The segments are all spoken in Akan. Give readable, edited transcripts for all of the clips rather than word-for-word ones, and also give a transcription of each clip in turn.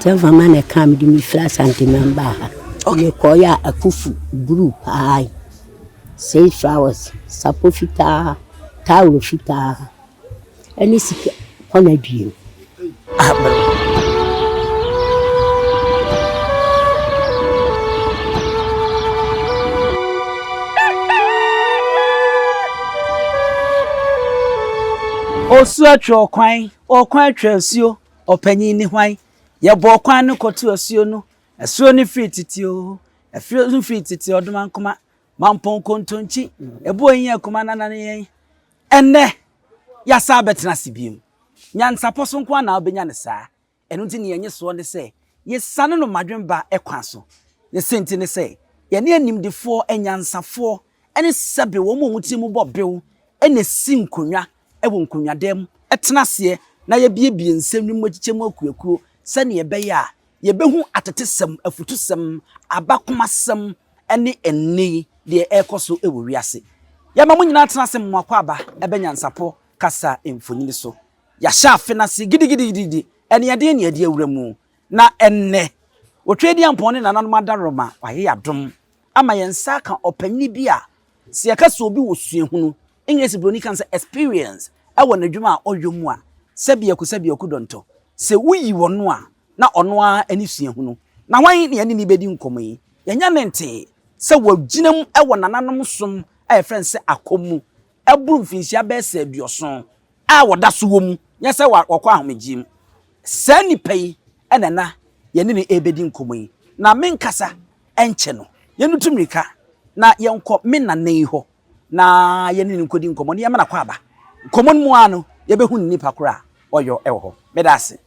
Tell man come to me flash Asante member. Okay, call ya a kufu group. Aye, say flowers, sapofita, towel fita, any sick on a dream. O search your quine, or quite trelsio, or penny ni wine. Ya bo kwan no koto asuo no. Asuo ni free titio. E free titio do man koma. Mampon kontonchi. Ebo yin akoma nanane yen. Enne ya sa betena sibiem. Nyansapo so nko na obenya ne saa. Eno nti ne yenye so ne se. Ye sane no madwenba ekwan so. Ne senti ne se. Ye ne animdefo enyansafo ene sebe wo mo muti mu bobew ene sinkonwa ewo nkonwa dem etena se na ye biebie nsem ni mochiche mu akuakuo sane ye beya ye behu atetesem afutusem abakomasem ene enni de ekoso ewo wiase ya ma munyina atena se mwakwa aba ebenyansapo kasa emfonyini so ya sha afenase gidigidi ene ye de awuramu na enne wotwedi ampone nananom adaroma waye adom ama yensa kan opanyi bi a se yakaso obi wo suehunu English broni kan say experience ewo nadwuma oyom a sebia ku donto se wuyi wono a na ono a ani suehunu na wan ne ani ni bedi nkomoyi yenya nente se waginam ewo nananom som a friend se akomu ebu mfinsia be se aduoson a woda so wom nya se wakwa ahomegim se nipai enana yene ne ebedi nkomoyi na menkasa enche no yenu tumrika na yenko menane ho na yene ni nkodi nkomo ne yema kwa aba nkomo mu ano ye behu nipa kora oyo ewo ho medase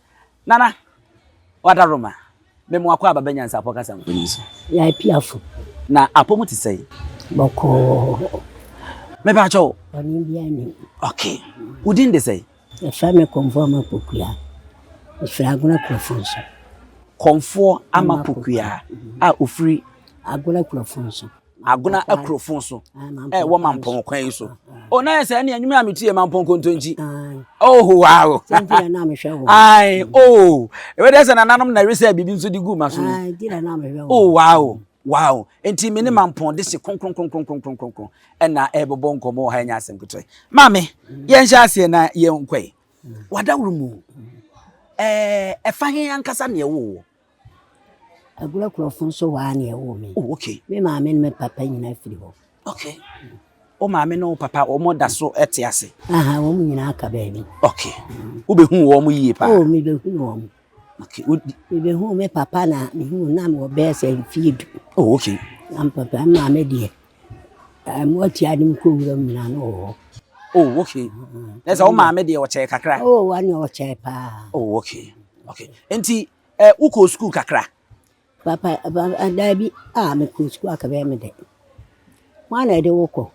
nana wadaroma memu akwa aba Nyansapo kasa mfuniso Ya Appiah fu na apomu ti sei boko meba cho oni biani okay udin de sei e fame conforme pokua e fraguna profonso konfo ama pokua a ofri agula profonso aguna akrofonso wo mampon kwan so o na yesa ne anwuma ametie mampon kontonji oh wow sentira na mehwe wo ai oh we dey say nananom na resa bibi nso di gu maso ai dira na mehwe wo oh wow enti me ne mampon de se konkron na ebebo nkomo ha nya asem kutoi mame ye nhya ase na ye nkwai wadawru mu fa hen ankasa ne wo agula profonso wa na ewo me oh okay me ma me papa nyina firi ho okay o ma me no papa o mo da so ete ase aha wo nyina aka ba bi okay wo be hu wo mo yie pa oh me be hu wo okay me be hu me papa na me hu na me be se fiedu oh okay am papa ma me die mo ti adim ko wura mu na no oh okay let's o ma me die o che kakra oh wa ni o che pa oh okay enti uko school kakra papa dabi me ko school aka be me de wana de woko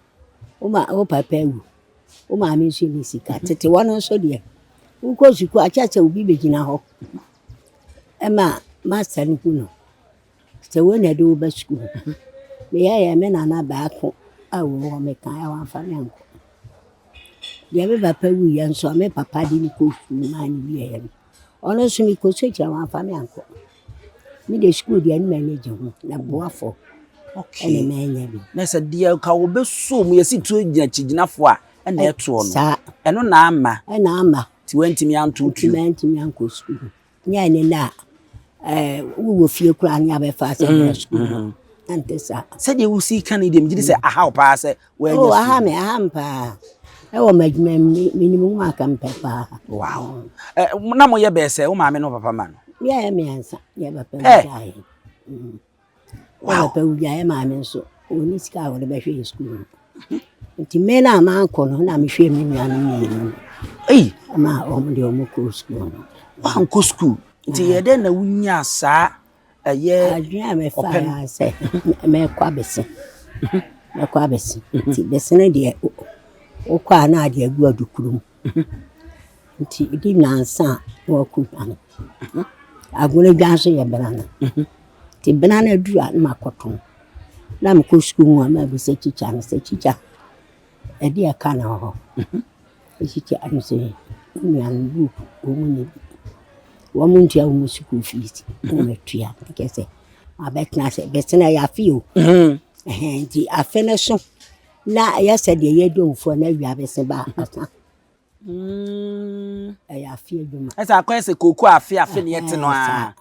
o papa wu o ma me nso ni sika tete wono nso de uko school achacha obi begina ho ema master ni kuno se wona de o ba school me ya me na ba ko awo me kan ya wan fa me anko de be papa wu ya nso me papa di ni ko school ma ni bi ya ono so mi ko so cha wan fa me anko mi de school de ani manage ho na boafo okay ene manya bi na se dia ka wo be so mu yesi tu gina chiginafo a ena eto no eno na ama ti wenti mi anto tu menti mi anko school nya ne na wo fie kura nya be fa se school ante sa se de wo si kan de mi gidi se aha pa se wo anya oh aha me aha mpa wo majuma minimum akam pa wow na mo ye be se wo ma me no papa ma no yeah me ansa yeah papa dai wow papa uja ma me so oni sika wo be hwe school nti me na ma anko no na me hwe me nua no ma o mo de o mo ko school wa anko school nti ye de na wunya saa ye adua me fa ya se me kwa bese nti bese ne de o kwa na de agu adukurum nti di nansa wo ku an agune gwanso ye banana ti banana dura na makoton na me ko school mu ma bi se chicha na se chicha e di aka na ho chicha an se nyan bu o mu ni woman to your school fees. Tria, I guess. I bet not say, best than I feel. And I finished so. Now, yesterday, you do for no, you have a seba. I feel you. As I quite say, Coco, I fear yet no.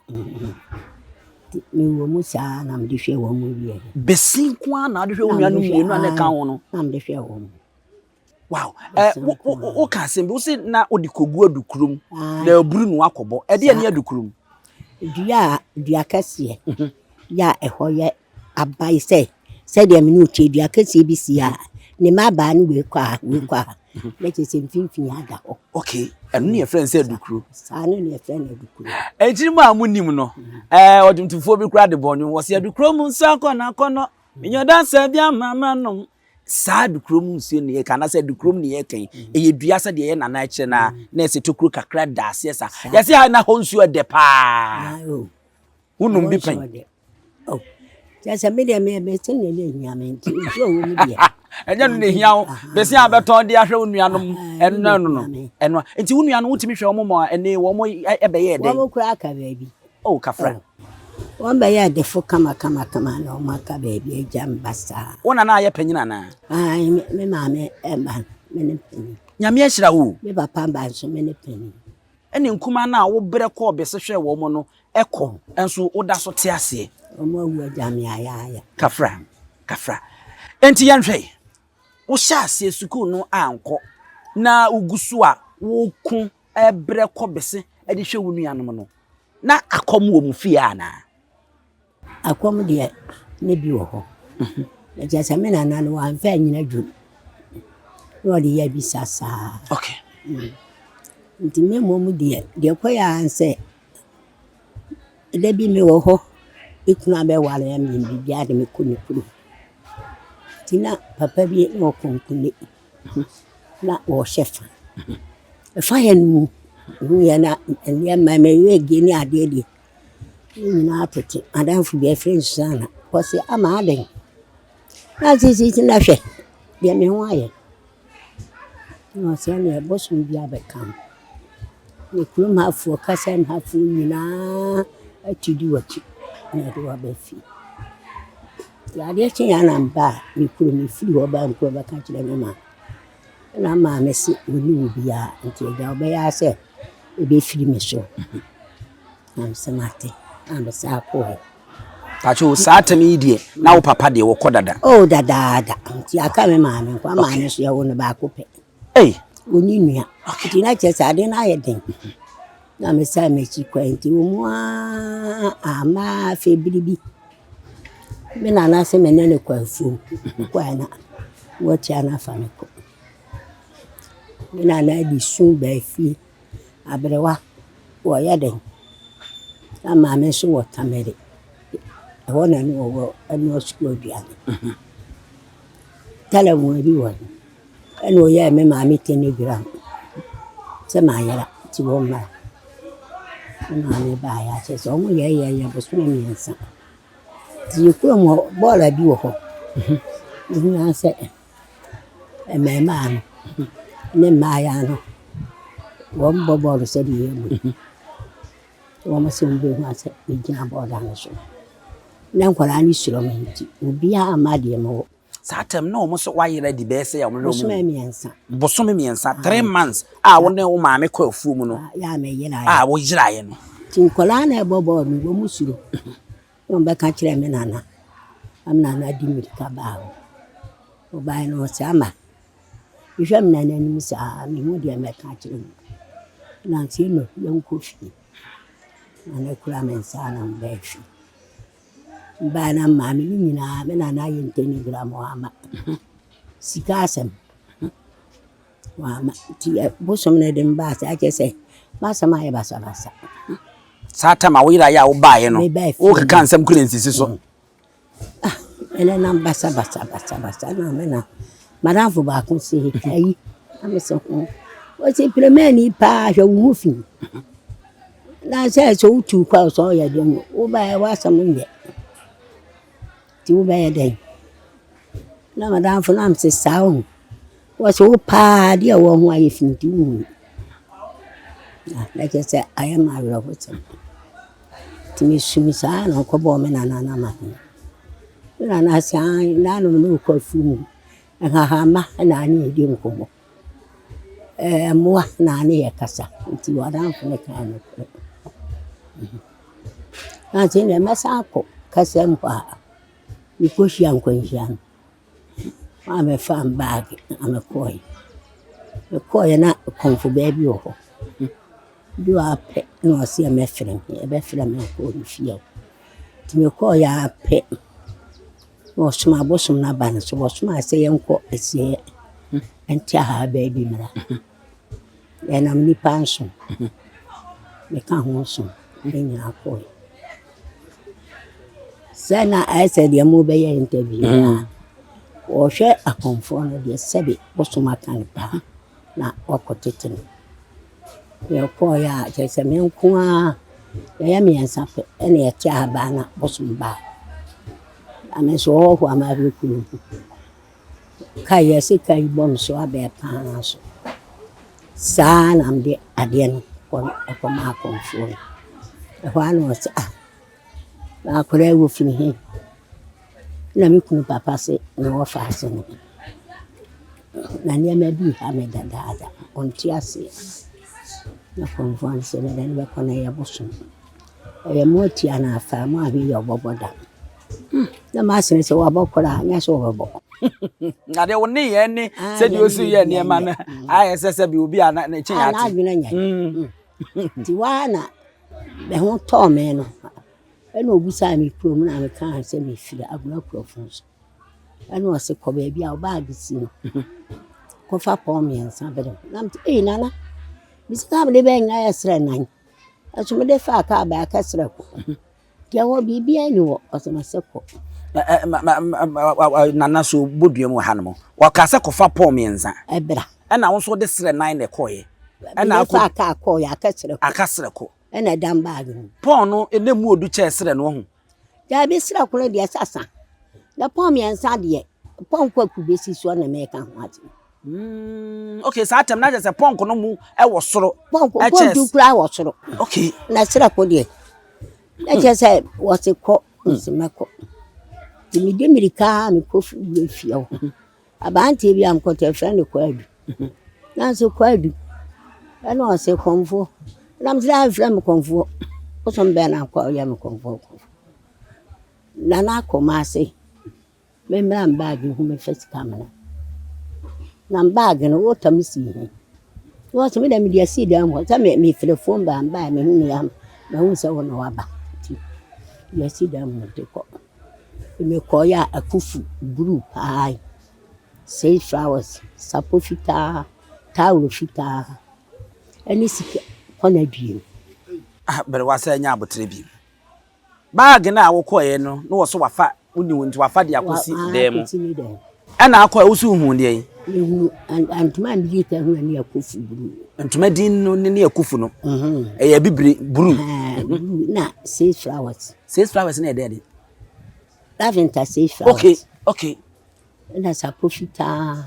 Me woman, and I'm the share woman. Besink one, I do you know, account. I'm the share woman. Wow. O can say, Bossy now, or the Kogu do crum, the Bruno Wacobo, a dear near the crum. Dear Cassia. Ya a hoya, a by say, said the minute, dear Cassia, BCA. Ne ma ba ni we kwa. Let us in fin ada. Okay, and near friend said the crew. Sana near friend of the crew. A Jima Munimo, or them to phobia crowd the bonny was here to chrome circle and a corner. In your dance, dear mamma, no. Sad chrome soon, can I say the chrome near king, a biasa the end and night, Nancy to crook a crad das, yes, yes, I know holds you at the pa. Who know be paying? Oh, just a million may be singing, I mean, and then the young, the sea beton, the Asher Unianum, and no, and it's Unian would me show more, and they were more a cracker, baby. Oh, Cafra. One by the full come, no maca baby, a jam basta. One and I a penina. I, me, mammy, Emma, many penny. Yamiashra, who, never pamba so many penny. And in Kumana will better call Bessasha woman, echo, and so Oda Sotiasi. O more word, Jamia, Cafra, Cafra. Enti yanhwe wo hyase suku no anko na ugusua wo ku ebre kobese e de hwe wo nuanom no na akom wo mu fie ana akom de ne bi wo ho na jasa me na no wan fa nyina dwum no de ya bi sasa okay nti me mo de koya anse de bi me wo ho ikuna be wale ya mi bi ade me kunu Tina papa bi no konkune na wo chef fire nu ya na ya mama we gini ade de ni na atete adan fu bi friend sana ko se ama aden na sisi na hwe de me ho aye no se na bosun bi abekam ni kurum hafu kasa na hafu ni na atidi wati na do abefi ya de chen na mba ni kuru ni firi ho ba nko ba ka kire me na ma mesi oni bia nti ga oba ya se e be firi me so am samate am sa ko tacho satami die na wo papa de wo kodada oh dada nti aka me ma me kwa ma ne so ya wo ne ba ko pe oni nua nti na che sa de na ye den na me sa me chi kwa nti wo mu ama fe biribi me na na se me ne kwa fu kwa na wo ti ana fa me ko me na na di sun ba fi abrewa wo ya den ama me so wo tamere e wona ni wo ani o school bia tala mo bi wo eno ya me ma mi telegram se ma yara ti wo ma na me ba ya se so mo ya bo so me nsa ti ko mo bola bi wo ho na se e me ma no ne ma ya no wo mbo bolo se di mo wo ma se mbe ma se mi gina bola na so na nkwara ni suro me nti obi a amade mo satem no mo so wayere di be se ya mo no boso me miensa 3 months a wo ne wo ma me kwa afu mu no ya me yira a wo yira ye no ti nkwara na ebobo mi wo musuro wo ba ka kire me nana amna na di mi ka ba o ba no sama ihwe me nana ni sa mi mu dia me ka kire na ti no yan ko fi na kura me sa na mbe fi ba na mami ni na me na ye telegram wa ma sikasem wa ma ti bo so me de mba sa ke se ba sa ma ye ba sa sata ma wira ya wo ba ye no o ka kan sam kure nsisi so ele na ba sa na me na marafu ba ko se ayi ame so o se premier ni pa hwe wo fi na se so utu kwa so ya de mo o ba wa sa mo nge ti wo ba ya de na madam fu na am se sawo wo so pa dia wo ho aye finti wu Like I said, I am my Robert. To me, Sumisa, no Cobom and Anama. And I say, none of no call food. And Hama and I need him come. More Nani a Cassa, until you are down from the kind of. I think a massacre, Cassampa, because young Quinjan. I'm a farm bag, I'm a coy. A coy and not come for baby. You are pet, no, see a method, a better man called feel. To me, call ya pet. Was my bosom na ban, so was my say uncle, I say, and tell her baby, mother. And I'm the pension. They can't want some in your coy. Sana, I said, your mobile interview. Or share a conform the Sabi, was to my kind of pa, not awkward titting. Your coy, just a man, Kua, the Nyansapo, any a child banner, bosom bar. I mean, so all who am I looking. Kaya si kay bom so abe panas. San am de adien kon akoma konfo. E ho no se na akore wo fini he. Na mi kunu papa se na wo fa se no. Na ne ma bi ha me dada onti ase. Na konfo se me den be kona ya boso. E mo ti ana fa mo abi yo boboda. Na ma se se wo abokora nya so wo bobo. Na de woni ye ni said you see ye ne ma na ayesese bi obi ana na chen ati. Na adwena nya. Ti wana be ho to me no. E na obusa mi krom na me kan se me fira aguna krofons. E na o se ko ba bia o bag si no. Ko fa pom yensa be dem. Na me nana. Mi se ka me be nya yesre nan. Aso me de fa ka ba ka sre ko. Dia wo bibia ni wo o se me se ko. Nana so boduam wa hanmo wakase kofa pom yensa Ebra e na won so de sre nan ne koye e na fa ka koye akasre ko e na dan bag ni pon no enemu odu che sre no ho ja bi sre ko de sasa na pom yensa de pon kwaku besi so na me ka ho ati okay sa atem na je se pon ko no mu e wo soro pon du kura wo soro okay na sre ko de na je se wo se ko se mako mi de mirika mi ko fio abante bi am ko te friend ko adu na so ko adu e no se konfo na mi da friend konfo o so mbe na ko ya mi konfo na na ko ma se me mra bag hu me first camera na bag no o tam si hi o so me da mi dia si da mo ta me telephone ba me hu ni am na hu se wo no wa ba ti ya si da mo te ko me koya akufu blue pie say flowers sapofita tawo fita any sika kona diem bere wasa nya abotre bi bag na awokoye no no wo so wafa uni wonti wafa de akosi dem e na akoy wo su hu de yi antuma ndi ta hu ani akufu blue antuma din no ni akufu no e ya bibire blue na say flowers na de lavender say flowers okay na sapofita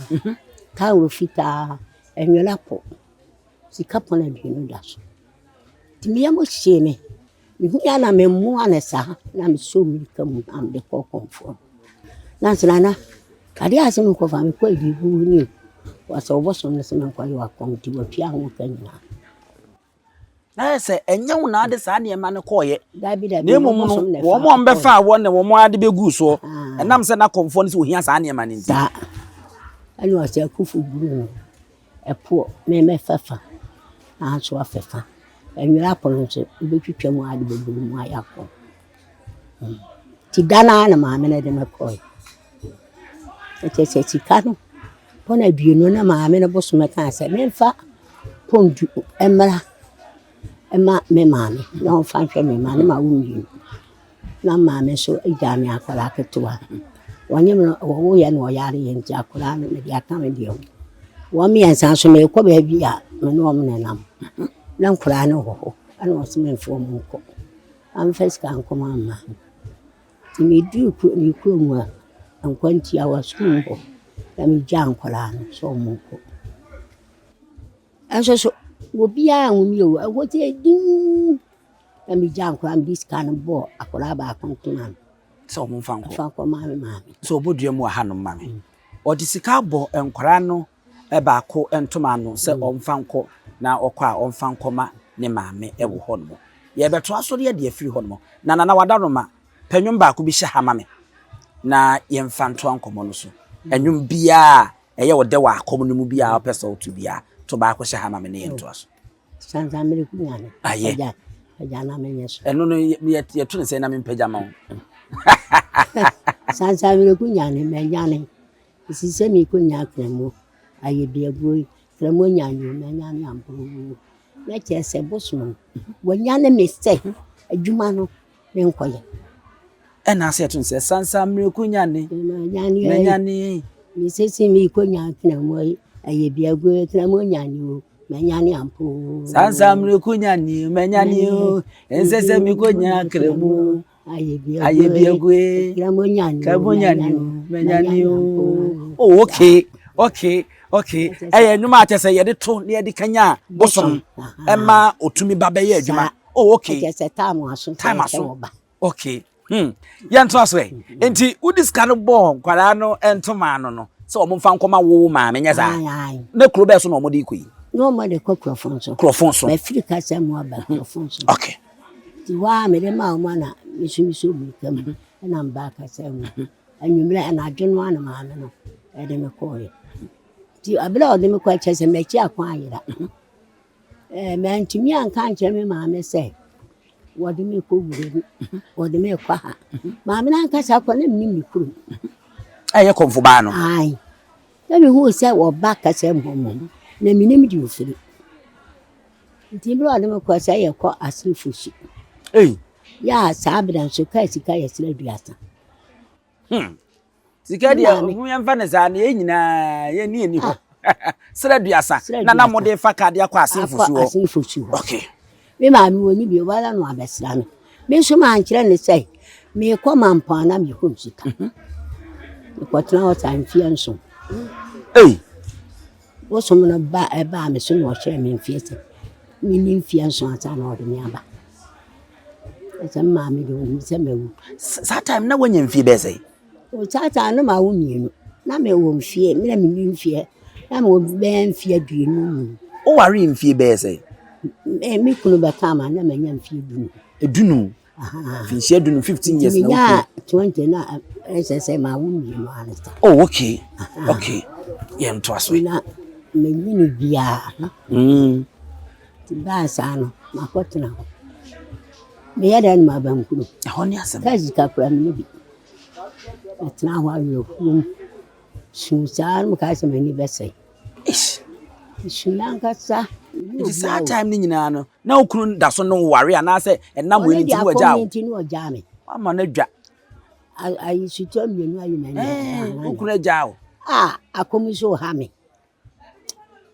tawo fita enwelapo sika pona diem daso timi amo sheme mi ya na memu anesa na mi so mi kam am de ko konfo na sana kadi asem ko fa mi ko di bu ni waso boso na se ko yo akonti wa pia ho kanya na se enya wo na ade sa ne ma ne koye da na emu no wo mo mbe fa wo ne wo mo ade begu so enam se na konfo ni se ohia sa ne ma ne nti ani wa se akufu buru epo me fafa na so afefa enwira polo se ubetwitwa mu ade begu mu ayako ti dana na ma me ne de me koye ete se tikano pona bienu na ma me ne boso me kan se me fa pondu emra ema me mame na on fan me mame ma wunyi na mame so ejami akola ketwa wanye me wo ye no yare ye nti akola na me dia ka me dia wo me yansa so me ko ba bia me no me nam na nkola na ho ana o me fo mu ko am first kan ko mama ti me du ko ni ko mu an kwanti awa school na me jan kola no so mu ko aso so Wobia wumi o what e din na mi jan kwa this kind of ball akola ba kontuna so mo fanko fanko mama so obodua mu aha no mame odi sika bo enkwara no e ba ko entoma no se omfanko na okwa omfanko ma ne maame e wo ho no ye beto aso de de afiri ho no na wada no ma panwum ba ko bi hye ha mame na ye mfanto ankomo no so enwum bia eye wo de wa akom no mu bia opese otu bia to ba ko hye ha mame ne ye nto aso sanza mere kunyane aye na menyeso eno no ye to ne se na me mpagya ma wo sanza mere kunyane menyane isise mi kunya kremo aye biago kremo nyanyo menyane ampo na chese boso wanyane me se adwuma no me nkoye ena se to se sansa mere kunyane menyane mi sese mi kunya kremo aye biago kremo nyanyo menyane ampo sansa mere kunyane menyane o ensese mi kunya kremo aye biago kremo nyanyo menyane o oh okay eh enuma atese ye de to ne ye de kanya bosom ema otumi baba ye adwuma oh okay time aso okay ye nto aso enti udiska no bo kwara no entoma no so omfa nkoma wo ma menye za na kuro be so no omode ikoyi no mo de krofonso me Africa se mo aba krofonso okay ti wa me de ma o na misumiso bu kam na mba ka se mo anwumre na adweno ana ma no e de me koye ti abla o de me kwa chese me chi akwa ayira me antimi anka anche me ma me se wo de me ko wure wo de me kwa ha ma me na anka sa kwa na mi kuru aye konfo ba no ai na me hu se wo ba ka se mo na mi nim di ofiri nti bro de me kwa se ye ko asrifushi ya sabran so ka sika ye sira duasa sika dia hu yemfa ne za na ye nyina ye ni ho sira duasa na mode fa ka dia kwa asrifushi ho okay me ma mi woni bi wala no abesra me me so ma ankire ne sei me ko mampa na me ho sika ko tna o tan fianso wo so mo na ba me so no hye me fiese me ni fianso ata na o de me aba esa ma me de wo se mewu sa time na wonya mfie be sei o tata na ma wo mienu na me wo mfie me na me ni mfie na me wo be mfie aduenu o ware mfie be sei me kunu ba kama na me nya mfie edunu finshia dunu 15 years na okay 20 na ese ma wo mienu anesta oh okay ye nto aso na me ni bia ti ba sa no makotena ho me ya dan ma ba mkuru ho ni asem kazi ka kura me bi atna ho ayo su sa mu ka se me ni besai Shulanga sa it is that time ni nyina no na okunu da so no ware ana se enam we ni ti wo ja ama na dwa ayi suto mienu ayi na ni okunu ja o akomiso ha me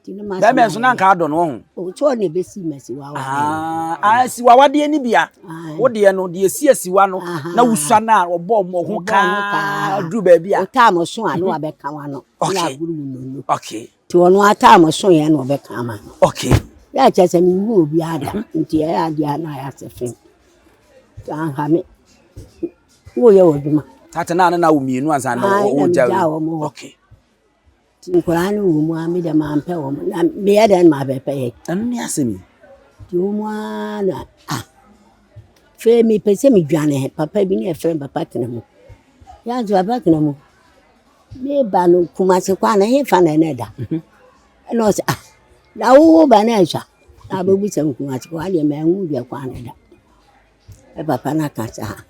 tinema da me so na nka ado no ho o to ne besi mesi wa si wa wade ni bia wo de no de esi wa no na wusua na obo mo ho ka dru ba bia o ta mo so anu abeka wa no na guru no okay ti wono ata mo so ye no obeka ma okay ya chese mi mu obi ada nti ya dia na ya sefe ta ha me wo ye oduma tata na wo mienu ansa na wo ja okay Nkurani wo mu ami de ma mpe wo na me ya den ma bepe ye anu ni asemi ti wo mu na fe mi pese mi dwane papa bi ni e frem papa kenemu ya zo papa kenemu me ba no Kumasi kwa na he fa na da no se na wo ba na sha na ba bu se Kumasi kwa de me hu bi kwa na da e papa na ka sa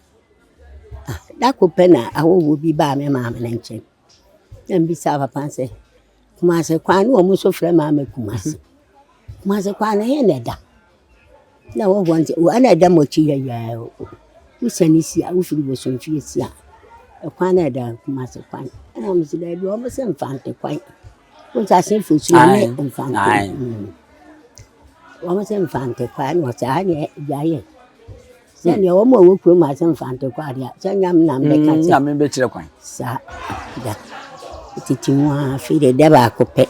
da ko pena awo bi ba me ma me nche bi sa papa se Kumasi kwa no mo so frem ma Kumasi kwa na he na da na wo wonte wo ana da mo chi ya wo sani si a wo firi bo so mfie si a kwa na da Kumasi kwa na mo si da bi o mo se mfante kwa wo ta se fusu na mfante wo mo se mfante kwa no ta ne ya ye se ne wo mo wo kuro ma se mfante kwa dia se nyam na mbeka ti nyam be kire kwa sa da titi wa fi de ba ko pe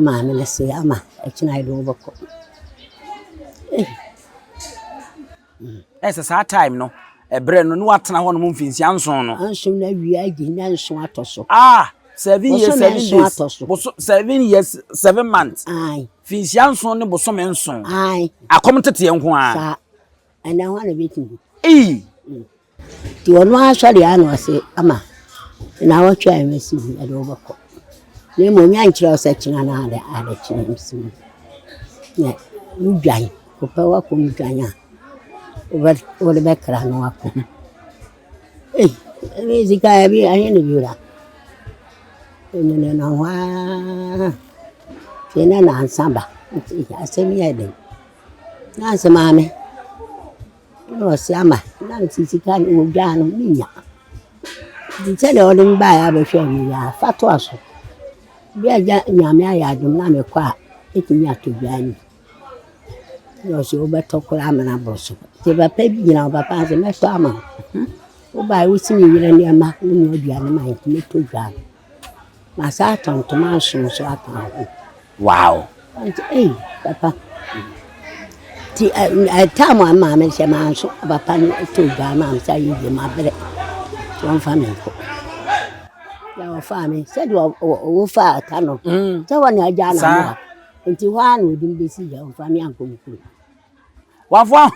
maame ne se ama ekina ido boko esa sa time no ebre no no atena ho no mfinsia nson no anso na wi agi na nso atoso 7 years 7 days boso 7 years 7 months ai finsia nson ne boso me nson ai akom tete nko a sa ana ho na betu ti wono asori ano ase ama na wotwa emesi edo boko ne mo nya nkyerɛ o sɛ kyina na ade kyina emesi ne udwan ko pa wa ko udwan a o le bekra no ako zika bi aye ne biura ne na wa tena na ansamba asemi eden na asemaame no siama na sisika ni udwan no minya ditele o le mba ya be hwe mi ya fato aso bi aja nyame ayadum na me kwa etimi atodwan yo so obetokora amana broso te ba pa bi na ba pa se meto ama o ba wusi mi yire ne ma ni oduane ma etimi to dwan ma sa tonto ma so aka wow papa ti tamu ama me se ma so papa ni to dwan ma sa yi ma bere won fa me ko ya wo fa me se do wo fa aka no te woni aja na mo nti wa na odim besi ya wo fa me anko mukuru wafo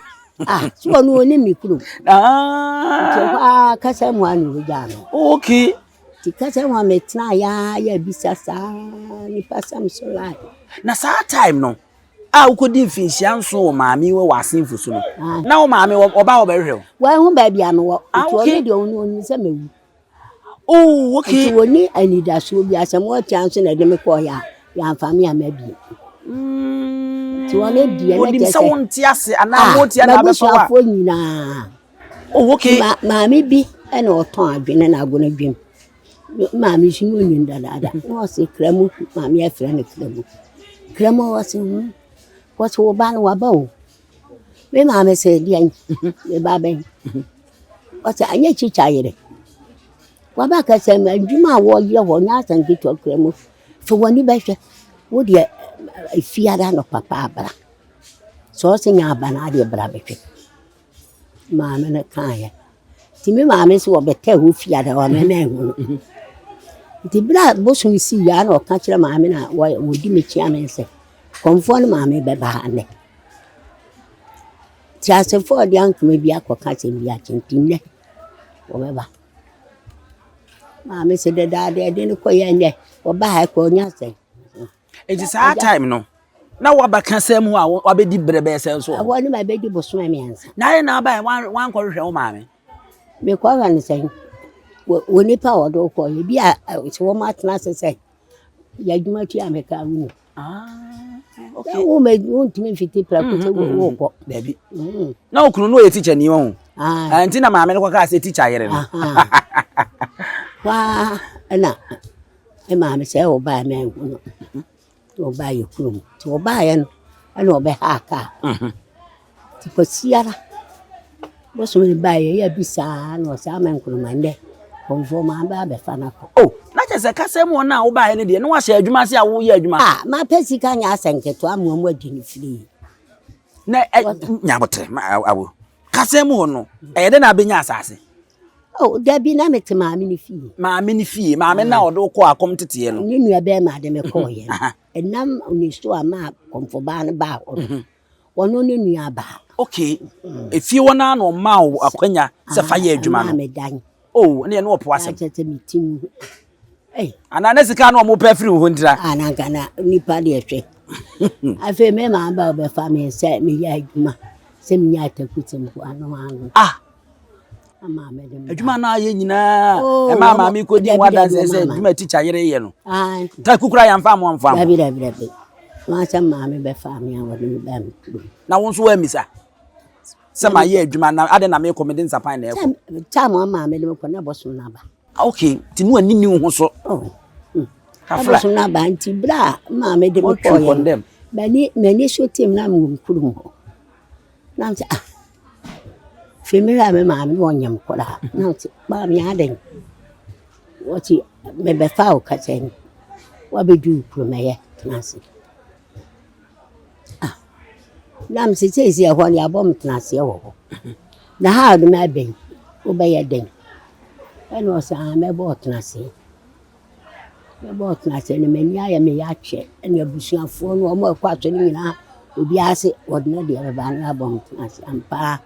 so no ni mikuru ti wa kasa mu anu ja no okay ti kasa mu metina ya bisasa ni pasam so lai na sa time no ukodi finsia nso wo maami we wasenfu so no na wo maami oba wo behwe wa hu ba bia no wo ti o ni de oni se mewu okay ti woni anida so bia se mo ti anso na de me ko ya amfami amabi ti woni die na te se won ti ase ana mo ti ana be so wa okay maami bi e na oton adwene na agona dwem maami shi no nyin dada no se kremu maami afra ne kremu wase what's wo ban wa ba o me maami se dia me ba ben what's anya chicha yire wa ba ka se ma dwuma wo ye ho nya Asante to kremu fo woni ba hwe wo de fiada no papa abra so se nya bana de bra betwe maami ne kan ya ti me maami se wo beta ho fiada wa me na hu ti bra bo so si ya na o ka kire maami na wo di me chia me se konfon maami be ba ne ti ase fo de ankme bi akoka se bi a chintinne wo be ba maami se de da de ne ko ye ne wo ba ha ko nya se it is our time no na wa ba kasam ho a wa be di brebe se so wo ni ma be di bo so me ansa na ba wan ko hwehwe wo maami me ko ga ne se wo ni pa wo do ko ye bi a se wo ma tena se ya djuma ti ameka wu okay wo me ntimi fiti pra ko se wo ko baby na okunu no ye teacher ni wo anti na maami ko ka se teacher yere no wa na e maami se wo ba me no to ba ye krum to ba ye no ana obe ha ka ti ko siara bo so ni ba ye ya bisa no sa men krum ande konfo ma ba be fa na ko na chese kasem won na wo ba ye ne de no wa hye adwuma se a wo ye adwuma ma pesi ka nya Asante to amu adi ni firi na nyabote awo kasem won no e de na benya asase da bi na mete maami ni fie maami na odo ko akom tete no ni nua be ma de me ko ye enam oni so ama konfo ba na ba wono ni nua ba okay efie wona na ma akwanya se fa ye adwuma no ne no opo asem achete meeting ana na sika na mo pa free ho ndira ana gana nipa de hwe afi me ma ba be fa me se me ya adwuma se me ya takutem ko ano ama me dem adwuma na ye nyina e ma maami ko di wada se adwuma teacher yere ye no ta kukura ya mfa mo dabi ma sa maami be fa me a wodi be am na won so wa misa sama ye adwuma na ade na me ko me din sapan na e ko ta mo maami dem ko na boso na ba okay ti nu ani ni ho so afla boso na ba nti bra maami dem ko ye mani so tim na mo kurum ho na nti femira me maami wonyam ko la na nti ba mi aden woti me be fa o ka chen wa be du kurumeye tenase. Nam sisi ya hɔ ya bom tenase wɔ hɔ. Na ha de ma ben. Wo be ye den. Ɛna ɔsa me bɔ tenase. Me bɔ tenase ne mani ayɛ me ya kyɛ. Ɛna abusuafo no ɔmo akɔ atɔ ne nyina obi ase wɔde na de ba na abom tenase ampa.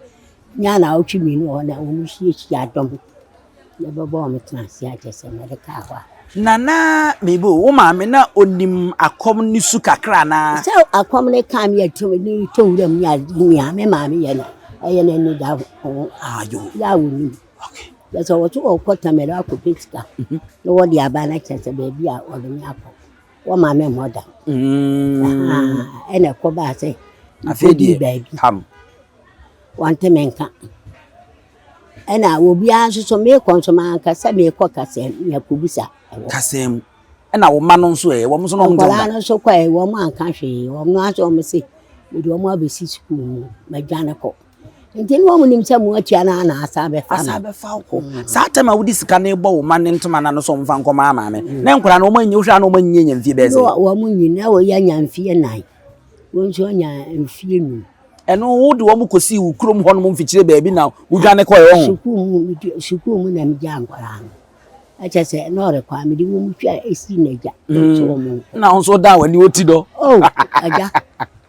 Nya na otwi mi no na ɔmo hie adom. Ya bɔ me tenase akyɛ me de ka hɔ. Nana mebo wo maame na onim akom ni su kakra na. So akom ne kam ye to ni to wuram ya me maame ye na. Eye na ni da ho ayo. Ya woni. Okay. Ya so wo to okota me da akopetika. No wo de aba na kyerse be bia o de nyako. Wo maame moda. Ene ko ba se. Afedi baby. Ham. Wante menka. Ena obi anso so me konsoma anka se me ko kase ya kubusa. Kasem. Ena wo ma no nso wo mo so no nda. Wala no so kwa wo mo anka hwe. Wo no aso mo se. Me do mo abesi school ma dwane ko. Nti no mo nim se mo atua na asabe fa. Asabe fa ko. Sa time a wodi sika na ebo wo ma ne ntoma na no so mfa nkoma amaame. Na nkora na wo manyi wo hwa na wo manyi nyamfie be se. Wo mo nyi na wo ya nyamfie nan. Wo nso nya mfie nu. Eno wo de wo mo kosi wo krom ho no mo mfikire baabi na wo dwane ko ye ho. Suku mu na me ja nkora no. Acha se no re kwa me di wo mu twa esi na ja. So mo. Na onso da wani oti do. Oh, aja.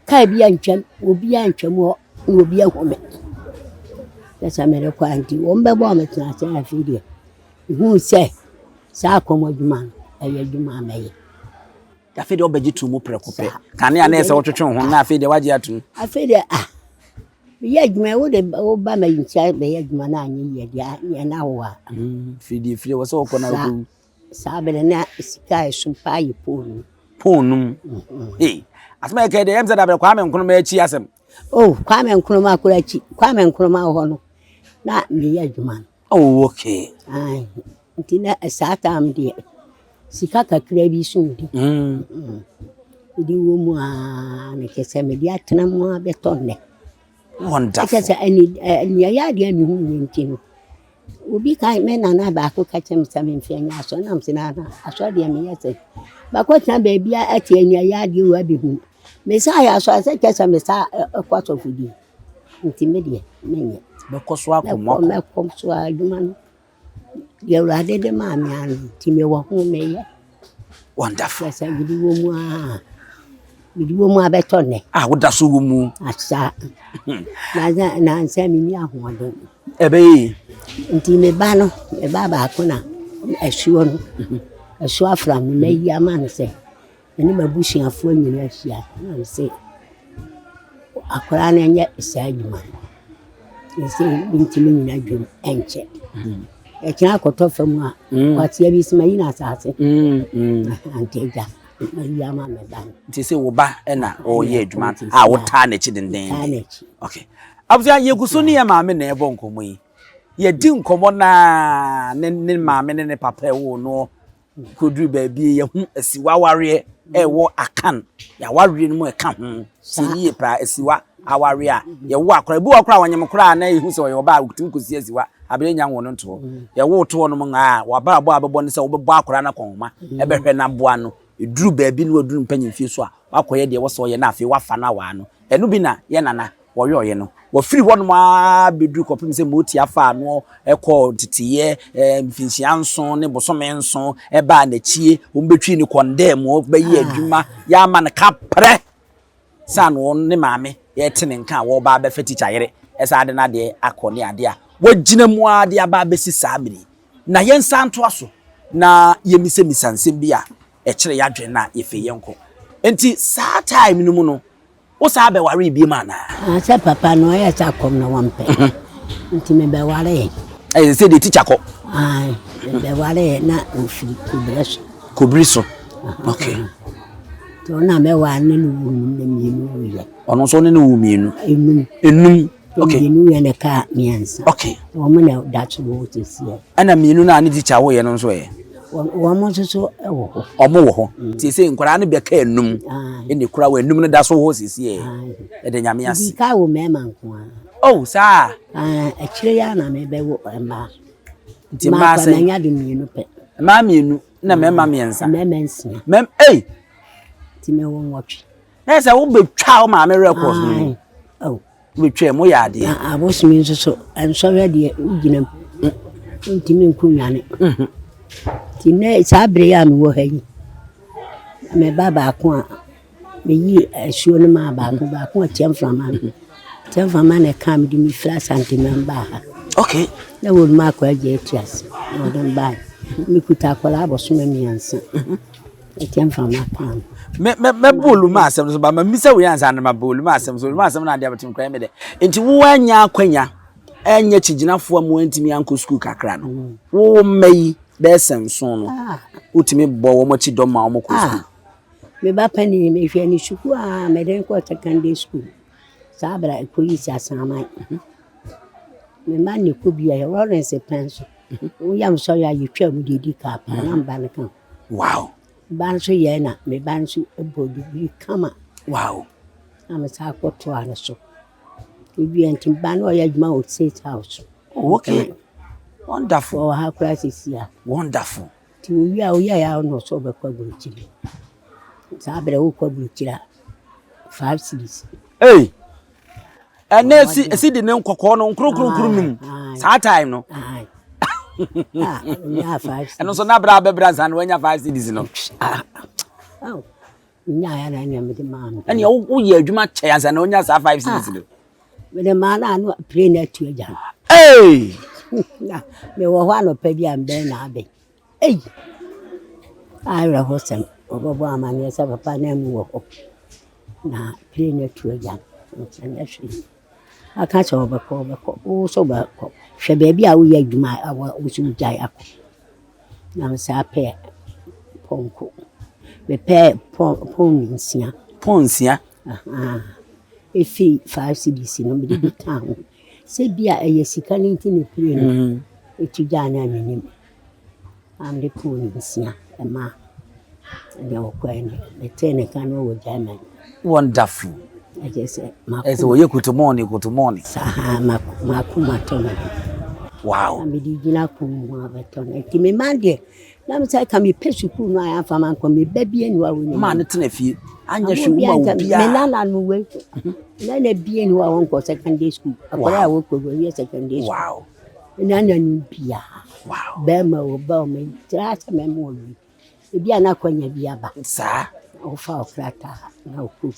Kai bia ntwam, obi antwam wo, obi ahome. Acha me re kwa anti, wo mbebo me tena se na fidie. Hu se sa akomo djuma, eye djuma meye. Afede obeji tu mu prekope. Kane ya na ese wotwetwe ho na afede waje atu. Afede ye djuma wo de wo ba ma yincha be ye djuma na anyi ye dia na wo a. Fide wo so ko na ko. Sa be na sika esumpa yi ponu. Ponum. Asma ke de yemza da be kwa me nkono ma achi asem. Oh, kwa me nkono ma akura achi. Kwa me nkono ma ho no. Na me ye djuma. Oh, okay. Ai. Ntina esata am de. Sika kakra bi sundi. Idi wo mu a na kese me dia tena mu a betonne. Wonderful. Kese ani ya dia mi hu ntino. Obi kai me na ba ko ka chem sa me mfia nya so na msina na aso dia me yese. Ba ko tena ba bia ati ani ya dia wa bi hu. Me sa ya so ase kese me sa kwato fudi. Nti me dia menye. Be ko so akomo. Me ko so aduma no. Ya urade de ma mi an ti me wo hu me ye. Wonderful. Sa gidi wo mu a betonne. Wo da so wo mu. Asa. Na nsa mi ni ahodo. Ebe Nti me ba no, me ba ko na asuo no. Asuo afra me na yi ama no se. Eni mabusuafo nyina ahia. Na se akora na nya isa adwuma. Ese binti me nyina dwom enche. E kina akoto fam a kwatia bi sima yi na asase. Anteja. Yama me ban. Nti se wo ba na o ye adwuma a wo ta na chi denden. Okay. Abusua ye guso ni ya maame na ebo nkomo yi. Ye di nkomo na ne maame ne papa wo no kodru ba bi ye hu asiwa ware wo akan ya ware no mu eka ho. Si ye pra asiwa aware a ye wo akora bi wo akora wanyem kora na ye hu se wo ba gutum kosi asiwa abere nya wo no nto. Ye wo to no mu nga wa ba abo abebo ne se wo bebo akora na konma ebehwe na boa no eduru ba bi no oduru mpanyimfie so a wakoye de wo so ye na afi wafa na wa no enu bi na ye nana wo yoye no wo free ho no ma beduru kopim se moti afa no ekọ titiye mfinsia nson ne bosome nson eba na chie wo betwi ni condemn wo ba yi adwuma ya ma na kapre sanu ne maame ye tene nka wo ba ba feticha yere esa ade na de akone ade a wagina mu ade aba besi sabiri na yensa nto aso na yemise misansem bi a kire yadwe na yefe yenko enti saa time no mu no wo saa be ware bi ma na sa papa no ya sa kom na wampe nti me be ware say the teacher ko ai be ware na ofi kubriso okay to na me wa ne no mienu ye ono so ne no mienu enum okay mienu ye ne ka miensa okay wo mo na that wo to see ana mienu na ne teacher wo ye no so ye wo mo so ewo ho omo wo ho ti se nkwara ne be ka enum ene kura wo enum ne da so ho sisi e de nyame ase ka wo mema nko oh sa a kire ya na me be wo emba ti ma se na nya de mienu pe ma mienu na mema miensa mema nsia mem ti me won watch na say wo betwa o ma me records no oh betwa mo ya de abosimi so enso we de uginam ntimi nkunwane ti ne sabre ya me wo ha yi me baba ko a me yi asuo no ma ba ko a tiamfama na kam di mi fra Asante member ha okay na wo ma ko aje tias no don buy mi kuta akola aboso me miansa tiamfama kam me bolu ma asem so ba ma misa we ansa na ma bolu ma asem so ma asem na ade abetim kran me de enti wo anya akwanya enya chiginafo am wantimi anko school kakra no wo mai be senso no utimi bo wo mo chi do ma wo ko school me ba pani me hwe ni shuku me den ko secondary school sabra ko yi asama me ma ne ko bia ya Lawrence penso wo yam so ya yitwa mu didi ka pa na mba ne kan wow ban so ye na me ban so ebodu bi kama wow am sa ko to ana so ibi antim ban o ya juma o state house okay wonderful ha crisis ya wonderful ti o ya no so be kwa gurukiri sabra wo kwa gurukira 5 cities hey and see the name kokko no nkronkronkro num sa time no yeah 5 and so na bra bebra san wanya 5 cities no oh nya ya na nya me de mam and wo ye adwuma che ansa na onya sa 5 cities no me de ma na no pray na tu aja hey me wo hwa no pa bi am ben na abe hey ayra hosem obobo amane sa papa na mu wo na pray na tu aja nsanya shi aka cho obeko o so ba ko hwe ba bi a wo ya adwuma awo so jai akọ na msa pe ponko me pe ponsia efi 5 cedis no me di kan se bia sika ni nti ne pray no etu jana menim am de ponsia ma de okwane me tene kan wo jana wonderful I just say we kutomoni saha makumatona wow am di gina ku mu abetona ti me mande na me say ka me pesuku no ayan fama ko me babie ni wa woni ma ne tena fie anya hwe wo ma obia me nana no we na bie ni wa won ko secondary school akwara wo ko we secondary school wow nana ni bia wow be ma wo ba me trasa me mo wi bia na kwanya bia ba sa o fa o krata na o ku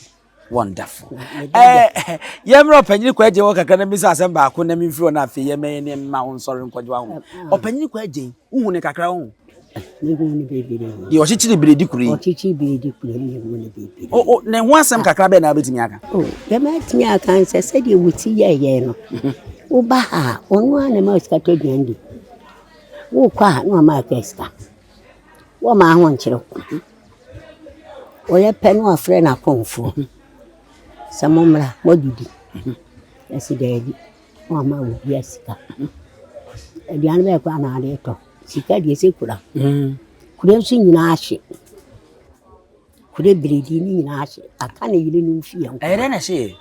wonderful yemro panyini kwa je wo kaka na misa asem ba ko na mfiro na afi yeme ne ma won sori nkwaje wa ho opanyini kwa je uhu ne kakra ho ni hu ni bebere ye o chichiri biredi kuri o chichiri biredi kuri ni hu ni bebere o ne ho asem kakra be na betimi aka be ma timi aka nse se de wuti ye no wo ba ha onu ana ma ska to dwandi wo kwa no ma ka ska wo ma ho nchiro o ye pe no afre na konfo samomra modidi esidedi mama obi asika edian be kwa na ade to sika die sekura kure nso nyina ahye kure biredi ni nyina ahye aka na yire no fie nko na hye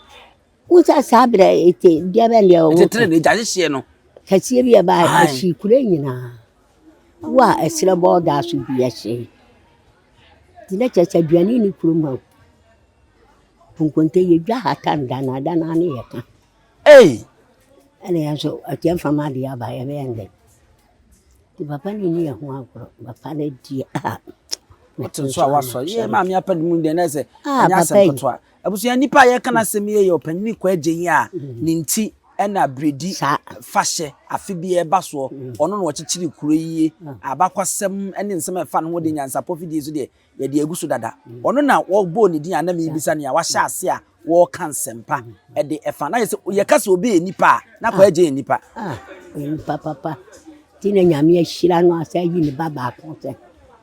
uta sabra ete dia be le o ete ne jaje hye no kasie bi ba ahye kure nyina wa esira boda so bi ahye dina chacha duani ni kurum punkonte ye dwa hatan dana ne yeka ene yanso atiam fama dia ba ye bende ti papa ni ho agro papa ne dia meto so awaso ye ma me apad mu de na se anya asem to a abusu nipa ye kana sem ye opanini kwa agyen a ne nti ena bredi fashe afi bi e ba so ono no chichiri kuro yiye abakwasem ene nsem efa no de nyansapo fidie so de ye de agusu dada ono na wo bo ne din anam ibisa ne a wa hya ase a wo kan sempa e de efa na ye kase obi nipa na kwa agyen nipa papa tina nyame ahira no asa yi ne baba akonte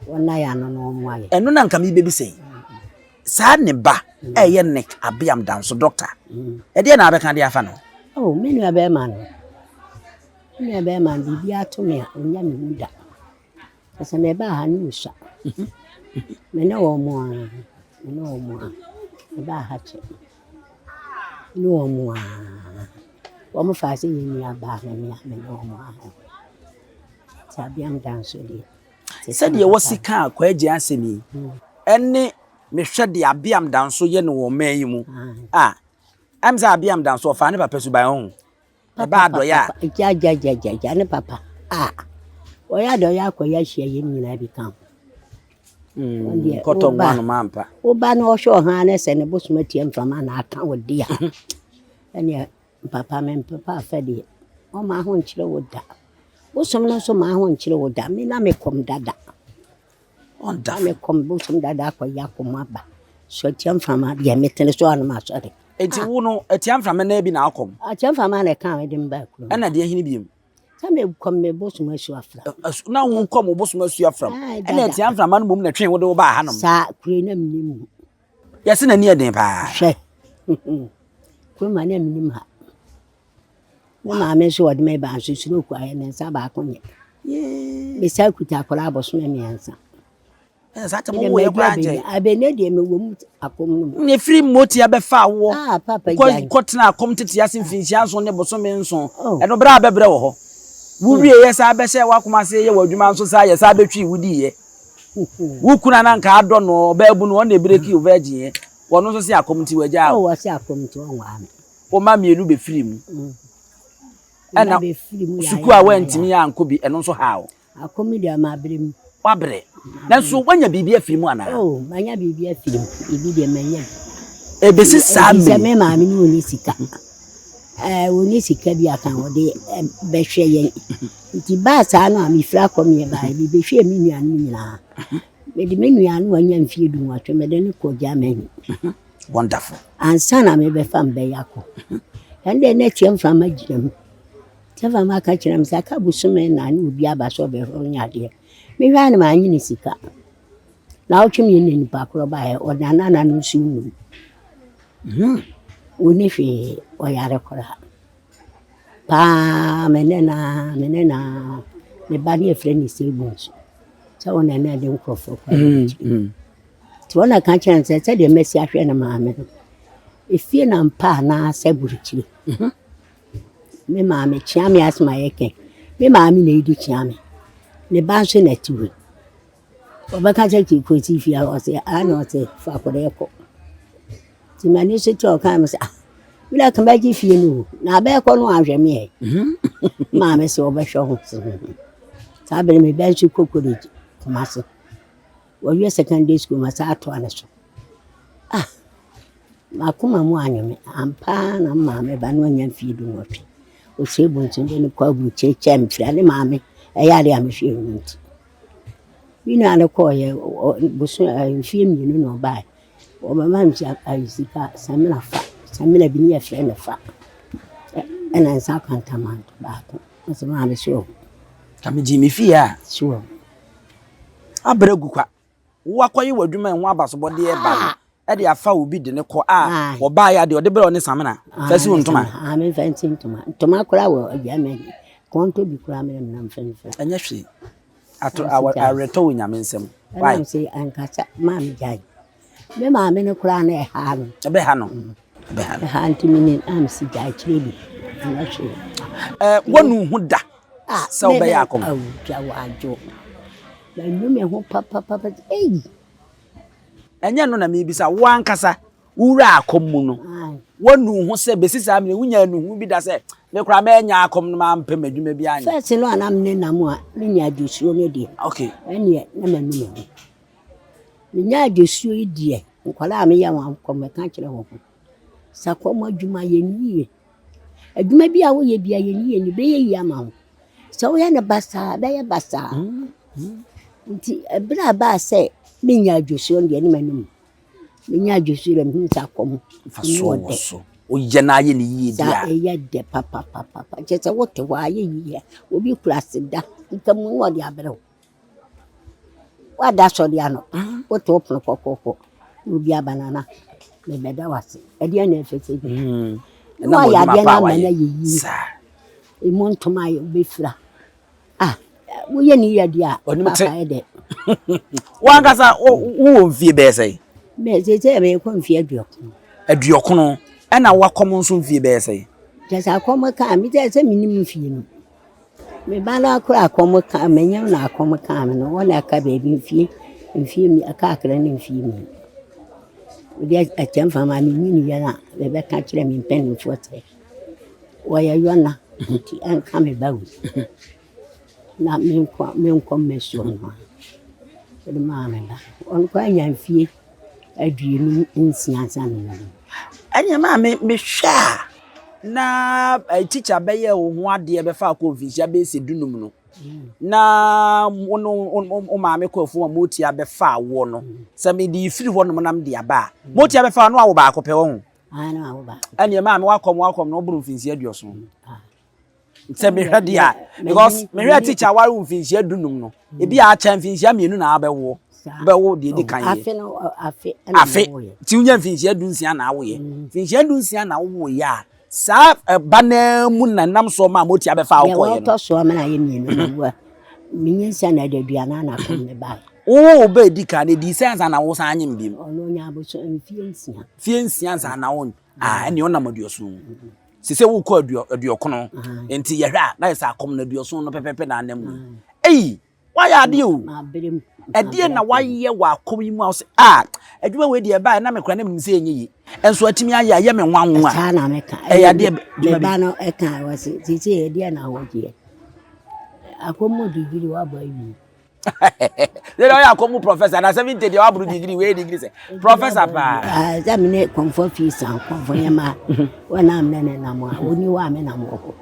wona ya no no mo aye eno na nka mi bebi sei sa ne ba eye ne Appiah danso doctor e de na abeka de afa no oh menu abe man bibi atome a onya me muda asa me ba ha ni usha me na wo mo a ba ha che no mo a wo mo fa se yin ya ba me no mo a Appiah danso de said ye wasika kwa agye asemi ene me hwe de Appiah danso ye no wo man yi mu ah am say Appiah danso fa ne papa su ban ho e ba do ya ja ne papa oya do ya ko ya hia ye nyina bi kan koto ngwanu mampa oba no hwe ha na se ne bosoma tie mfama na aka wodi ya ene papa men papa fa de o ma ho nkyire woda bosom no so ma ho nkyire woda me na me kom dada on da me kom bosom dada ko ya ko maba so tie mfama de metene so anu ma so de enti wo no tie mfama na bi na akom tie mfama na kan we de mba kuro ena de hini biem me kom me bosoma su afra na wo kom bosoma su afra ena tie mfama no bom na twen wo de wo ba hanom sa kure na mnim yesi na ni eden pa hwe ko ma na mnim ha na ma me so wode me ba so suro kwa ye ne nsa ba konye me sa kuta akola bosoma me ansa sa ta mo wo ye kwa anje abene de me wo mu akom no ne free moti abefa wo papa ko tena akom tete yase mfinchi anso ne bosoma nso e no bra abebre wo ho wo wie ye sa abehye wakoma se ye wadwuma nso sa ye sa abetwi wudi ye wo kuna na nka ado no ba ebu no na ebreki overgin ye wono so se akom ti wagya wo se akom ti won wa me o ma mienu be free mu ana suku a wantimi ya anko bi eno nso haawo akom dia ma brem wabre nanso wanya bibia free mu ana manya bibia free mu ibi de manya e besi sa me ma me ni oni sika oni sika bi aka wode behwe yen nti ba sa no ami fra kom ye ba bi behwe mi nuanu nyina me de me nuanu wanya mfie du watwe me de ne ko ja mani wonderful ansana me be fam be yako ende ne tiem fra magirem teva maka kiram saka busume na ni obi aba so be ho nyade me hwa ne ma nyini sika na otwem ye ni pa kro ba he odana na no su nu oni hwe oyare kora pa menena me ba ni efre ni se bunso so ona na de nkrofo kwa ti ona ka kiram se de mesi ahwe na ma me efie na mpa na asaburichi me maame chiame asma yeke me maame na edi chiame ne banso na tiwe obaka cheki ko ti fia o se ana o se fa ko de ko ti mani se ti o kan me se bila kan ba ji fie no na ba ko no ahwe me maame se obehwe ho sa be me banso kokori kuma se wo wie secondary school ma sa ato ana so makuma mu anyome ampa na maame ba no nya fie du no o se bontin de kwa bu cheche mfira ne maame eyare amhwe nti bi na ne ko ye buso mfie mmienu no ba o mama mchi ayisika samina bi ne fre ne fa ena nsa kantamanto ba ko so maame so kame ji mi fie a so abregu kwa wo akoye wadwuma en ho abasobode e ba e de afa obi de ne ko wo ba ya de ode bere one samina fasi wontuma me fancy ntoma kora wo ajame konto bi kora me na mfanfa anya hwe ato areto nyame nsem why say ankasa mam jai me ma me ne kora na ha no ebe ha no ha ntimi am si jai kirebi na hwe wonu hu da se obe ya akom ja wajo na nyume ho papa enya no na me bisa wo ankasa wura akom mu no wonu hu se besisa me wunya nu hu bi da se me kura me nya akom no ma mpem adwuma bi anya first no anam ne namu a me nya adusuo ne de okay ene na manu me nya adusuo die nkwala me ya wan kom ka kire ho sakom adwuma ye niye adwuma bi a wo ye bia ye niye ni be ye yi ama ho so wo ya ne basa be ye basa nti bra ba se me nya adusuo de ne manu me nya adusuo le me sakom so o ye na ye ni yi dia e ye de papa je se wo te wa ye yi obi klase da nkamu no de abere wa da so de ano wo to opno kokoko obi abanana me beda wase e de na efete na ya de na ma na yi sa e montoma ye obi fra wo ye ni ya dia papa e de wa ngasa wo mfie be sei me je me ko mfie aduokono ena wakom nso mfie be sei jasa akom ka mi je se minim mfie no me bala akura akom ka menya na akom ka me no wona ka be bi mfie mi aka akra ni mfie mi We a jam from my mini, the catcher me penny for say. Why you are not? And come about. Not me come mission. The mamma, on crying and fear a dream in Nyansapo. And your mamma me share. Na a teacher be ye wo ho ade be fa ko ofisia be se dunum no na wono maame ko afo motia be fa wo no se me di firi ho no nam de aba motia be fa no awo ba ko pe wo ho ana awo ba ene maame wakom no buru mfinsia aduoso se me hwede a because me hwe teacher ware mfinsia dunum no e bi a cha mfinsia mienu na abewo bewo de di kan ye afe ti unya mfinsia dunsia na awo ye mfinsia dunsia na awo ya sa bana mu na nam so ma moti abefa akọ ye no to so ma na ye mienu wa minyensa na daduana na kom ne ba o be di ka ne di sense na wo san anyim bim ono nya bo so mfiensia fiensia san na won ene ona maduoso sese wo kọ aduokono enti ye hwa na yesa akom na aduoso no pepepe na anam ei wa ya de o ade na wa ye wa akom yi mu ase adwuma we de ba na me kra na me se enyi enso atimi aye me nwanwa ta na me ka e ade ba no e ka wase titi ade na ho je akomo degree wa ba yi they don't ya come professor na 70 de wa buru degree we degree say professor pa za me ne comfort fees and comfort yama wana am ne na mo oni wa me na mo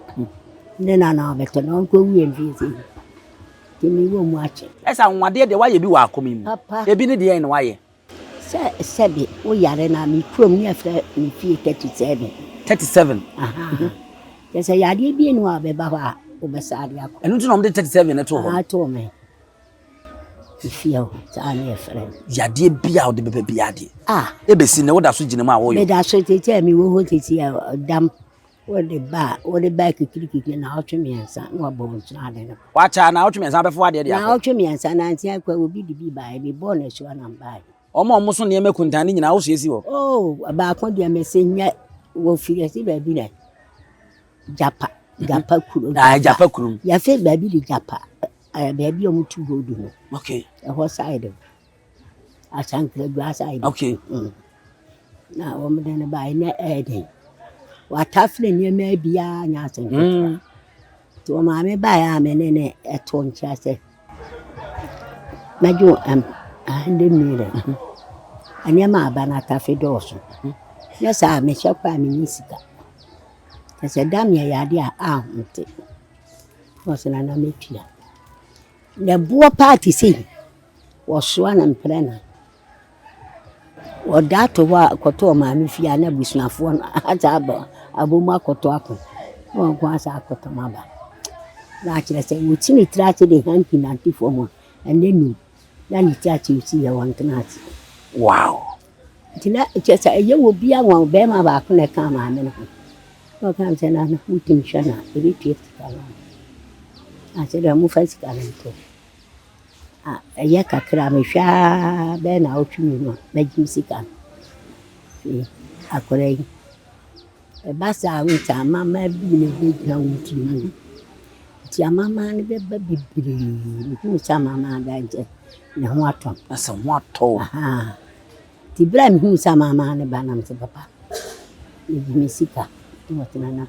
ne na beto no ko wi en fees kimi wo mu ache esa nwade de wa ye bi wa akom mu e bi ne de en wa ye sebi wo yare na mi krom ni afra mi fie 37 yesa yade bi enu abeba ha obesari akọ enu tu no de 37 ne to ho to me fie ta na efre yade bia o de bebe bia de ebesi ne wo da so gine mu a wo yo me da so tete mi wo ho tete dam wo de ba kikirikiki na otwemiensa na obo ntuna de no wa cha na otwemiensa befo ade de akọ na otwemiensa na ntia kwa obi di bi ba e bo na so na mba omo so ne mekuntan ni nyina wo so esi wo ba kon de mesenya wo firi si ba bi na japa kuro japa kurum ya fe ba bi di japa ba bi o mutu godu no okay e ho side Asante gba side okay na wo me de ba ina eden wa tafle ni me bia nya Asante to ma me ba ya me ne eto ncha se maju ande mire anya ma ba na tafe doso ya sa me chakwa me nisika kase dam ya de a nte wo se na metua na buo party si wo so na mprena wo dato wa koto ma me fia na busuafo ata aba abomu akoto akọ wo kwa sa akoto maba na kire se wo tini trate de hanki na tifo mo ene nu na ni chachi usi ya wankanati wow tina chesa ye wo bia won be ma ba ko ne ka ma me no ko kan se na utim shana ebe tieti kala se da mu fa sikala to ya kakra me hwa be na otwumi no na jim sika akore e basa winta mama bi ne be gna wuti ti mama ne be ba bibiri ni cha mama da je ne ho atom asa ho ato ti bra mi hu sa mama ne ba nam se papa ni jim sika to tena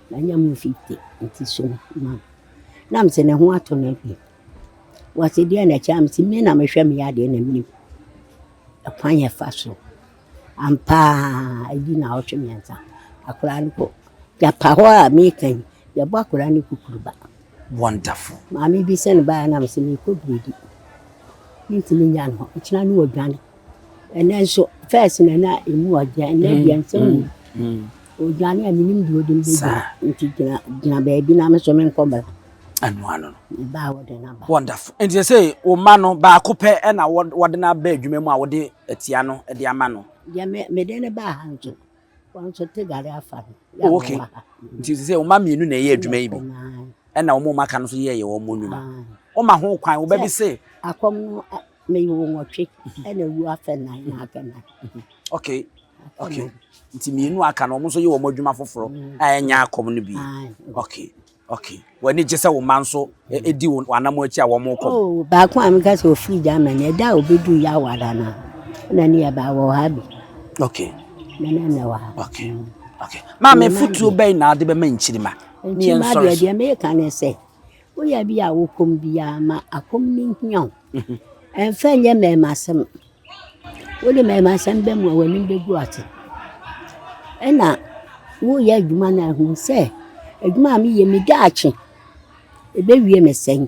na nyamu 50 nti so ma nam se ne ho ato na bi wase dia na cham si me na mehwe me yade na mini akwan ye fa so ampa edi na otwemiansa akura ni ko ya pa ho a me kan ya bo akura ni kukuruba wonderful mami bi se ne ba na me se me ko bredi nti ni nya no kina ni odwan ene so first na emu odwan na dia nsem odwan ya minim di odin be nti gina ba bi na me so me nkoba anu ba wo de na ba wonderful and you say o ma no ba kope e na wo de na ba adwuma mu a wo de atia no e de ama no ya me de ne ba hanzo won so te gare afa okay you say o ma mienu na ye adwuma yi bi e na wo ma ka no so ye wo mo nwuma o ma ho kwan wo ba bi say akom no me wo nwotwe e na wu afa na aka na okay nti mienu aka no mo so ye wo mo adwuma foforo a enya akom no bi okay when you just say woman so edi wanamo achi a wo mo ba ko am ka so free jama ne da obedu ya wada na ni ya ba wo ha bi Okay. Okay. Okay. Mama futu be na de be manchirima. Ni en sorry. De me kan say. Wo ya bi a wo kom bia ma akom ni hian. En fa nye me masem. Wo de me masem be mu wani be gu ate. Ena wo ya adwuma na hu say adwuma mi ye me daache. E be wie me sen.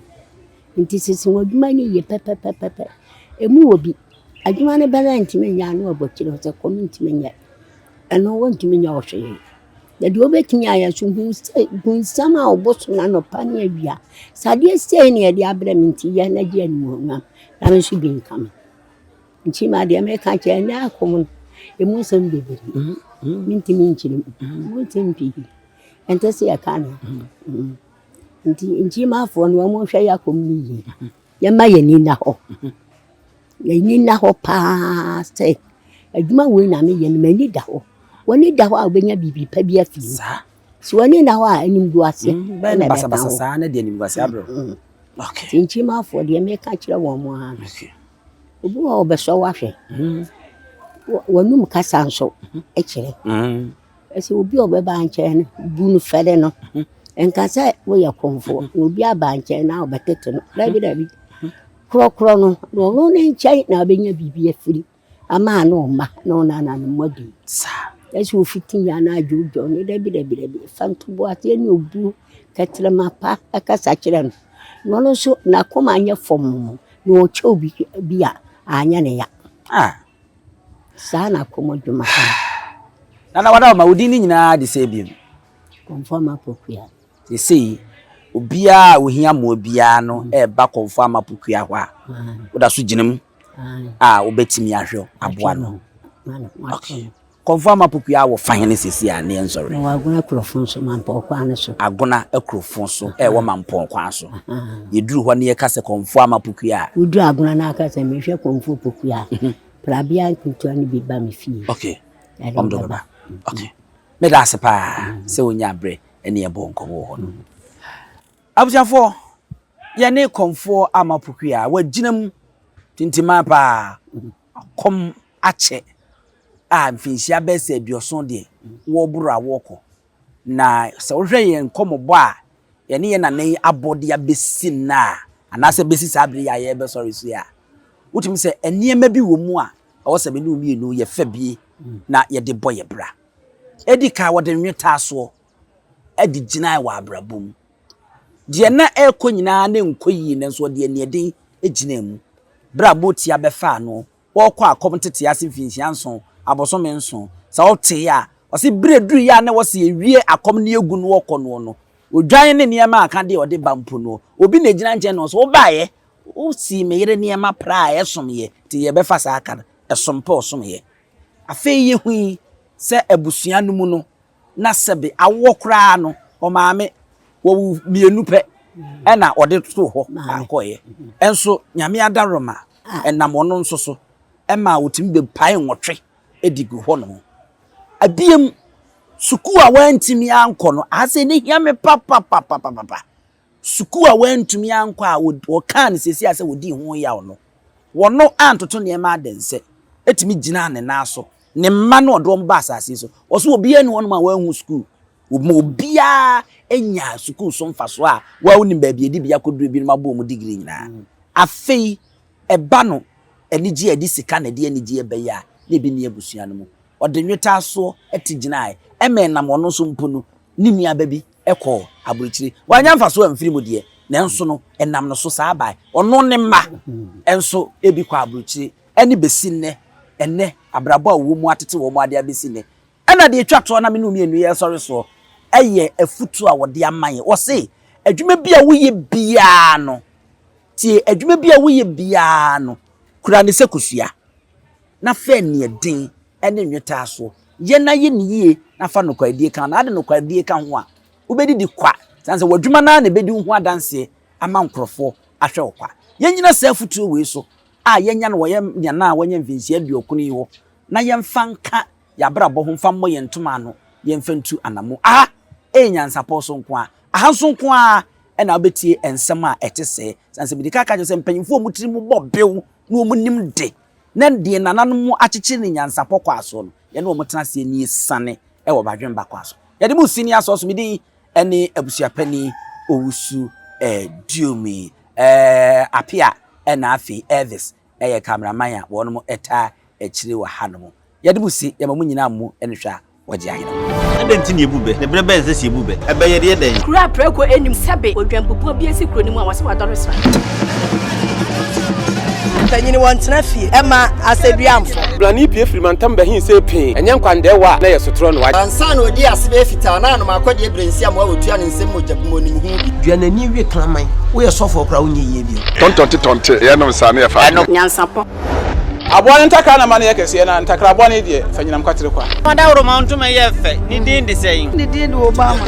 Nti sisi wo adwuma ni ye pepepepepe. Emu obi adwuma ne bela ntime nya na obotire se community nya. Eno wo ntime nya wo hwe. Na de obetimi aya so hu sama oboso na no pa ne awia. Sade sei ne de abra minti ya na je anu na me so bi nkam. Nti ma de me ka che na akom emu sem bebere. Minti minchiri. Mo tempi. Ente se ya kana. Nti ma fo no mo hwe ya kom ni. Ya ma ye ni na ho. Ye ni na ho pa se. Adwuma we na me ye ni mani da ho. Woni da ho a obenya bibi pa bi afi. So woni da ho a anim du ase. Na basa sa na de anim du ase abro. Okay. Nti ma fo de me ka kire wo mo ha. Okay. Obu o be so wa hwe. Wonum kasa nso e kire. Ese obi obeba nche no bu no fere no. Enka se wo ye konfo obi aba nche na obetete no. Dabi. Kro no no ne nche na benya bibi afiri. Ama no ma no na no modi. Sa. Ese ofitin ya na ajojo no dabi. Fanto ate ni obu ketre mapa akasa kire no. No so na koma anye fom no che obi bia anya ne ya. Sana komo dwuma. Na wada ma wodi ni nyina de se biem. Confirm apokua. They say obia ohia mo obia no e ba confirm apokua ho a. Woda so ginam. Obetimi ahwe aboa no. Okay. Confirm apokua wo fan ne sesi a ne ensori. No agona krofon so mampo kwa ne so. Agona akrofon so wo mampo kwa so. Ye duru ho ne ye ka se confirm apokua. Udu agona na aka se me hwe confirm apokua. Prabia kuntuani bi ba me fie. Okay. Omdo baba. Okay. Me da se pa se onya bre ene e bonko wo ho no. Abusiafo ye ne konfo amapokua waginam tintima pa kom ache mfinsia be se bioson de wo buru awoko na se wo hwe ye nkomobo a ye ne ye na ne abode abesi na anase besi sabre ya ye be sorry so ya utimi se eniema bi wo mu a wo se be ne omienu ye fa bi na ye de boye bra edika wo de nweta so edi gina wa abrabum de na ekonyina na nkoyi ne so de ne den egina mu bra boti abefa no wo kwa akom tete ase finhia nso abosome nso sa wo te ya wo se bredu ya na wo se ewie akom ne egu no wo kono no odwan ne niema aka de ode bampo no obi na gina nche no so wo baaye wo si meyere niema pra esomye te ye befa sa aka esompa osomye afei ye hui se abusua no mu no na sebe awokra no o maame wo mienu pe na ode to ho akoye enso nyame adaroma enam ono nso so ma wotimi be pai nwotwe edigu ho no abiem suku a wantimi anko no ase ne hia me papa suku a wantimi anko a wo kan sesi ase wodi ho ya no wono antoto ne ma adense etimi gina ne na so ne mma no odom ba asase so oso obi ene wono ma wanhu school obia enya suku so mfaso a wawuni baabi edi bia koduru bi no mabo mu degree nyina afei eba no enigi edi sika na de enigi ebe ya na bi ne abusua no mu odenweta so etigina emenam wono so mpono nimi ababi ekọ aburichiri wanya mfaso amfiri mu de nanso no enam no so saa bai ono ne ma enso ebi kwa aburichiri eni besinne enne abrabo a wo mu atete wo mu ade abesine ena de etwa to na me no mienu ye sori so eye afutu a wode amaye wo se adwuma bi a woye bia no tie adwuma bi a woye bia no kura ne sekusua na fa ne den ene nweta so ye na ye ne yie na fa no kwadie kan na ade no kwadie kan ho a obedi di kwa sanse wadwuma na bedi ho adanse ama nkrofo ahwe okwa ye nyina sa afutu we so a yenya no woye nya na wanya mfinsia duokunu yi ho na yemfanka ya brabo ho mfa moye ntoma no yemfantu anamo nyansapo so nko a so nko a na obetie ensem a etese sanse bidika ka je mpanyimfo mutiri mu bobew na omunim de na de nananom akyekyere ne nyansapo kwa so no ye no mo tena se ni sane e wo badwen bakwa so ye de mu sini aso so medi ene abusuapani owusu Diomi Appiah na afi Elvis ye cameraman a wono mo eta echire wa hanomo ye de mu si ye mamu nyina mu ene hwa waje ahina adenti ne ebube ne bre be se ebube ebe ye de den kura preko enim sebe odwampopo bi esi kro ni mu a wase wadore sra tanyini wontena fie ema aseduamfo blani pie frimantam be hin se pin enye nkwande wa na yesotro no wa ansa na odi asebe fita na no makode ebrensi am wa otua ne nsem mojabumo ni hu duanani wie klaman wo ye sofo kra wonye ye bi tontonte ye no sa na ye fa Nyansapo abon ntakra na mane yakese na ntakra abon ne de fanyinam kwatere kwa wada woro ma ntoma ye fe ni din de seyin ni din de Obama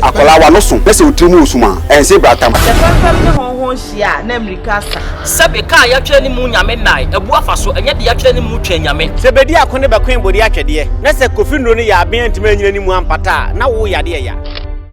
akola wa no so pese otrimu osuma ense bratam Fafam ne honhon hia na America sa sebe ka ya twa ni mu nyame nai ebu afa so enye de ya twa ni mu twa nyame sebedi akone be kwen bodi atwede na se kofi nro ne ya aben ntima nyina ni mu ampata na wo yade ya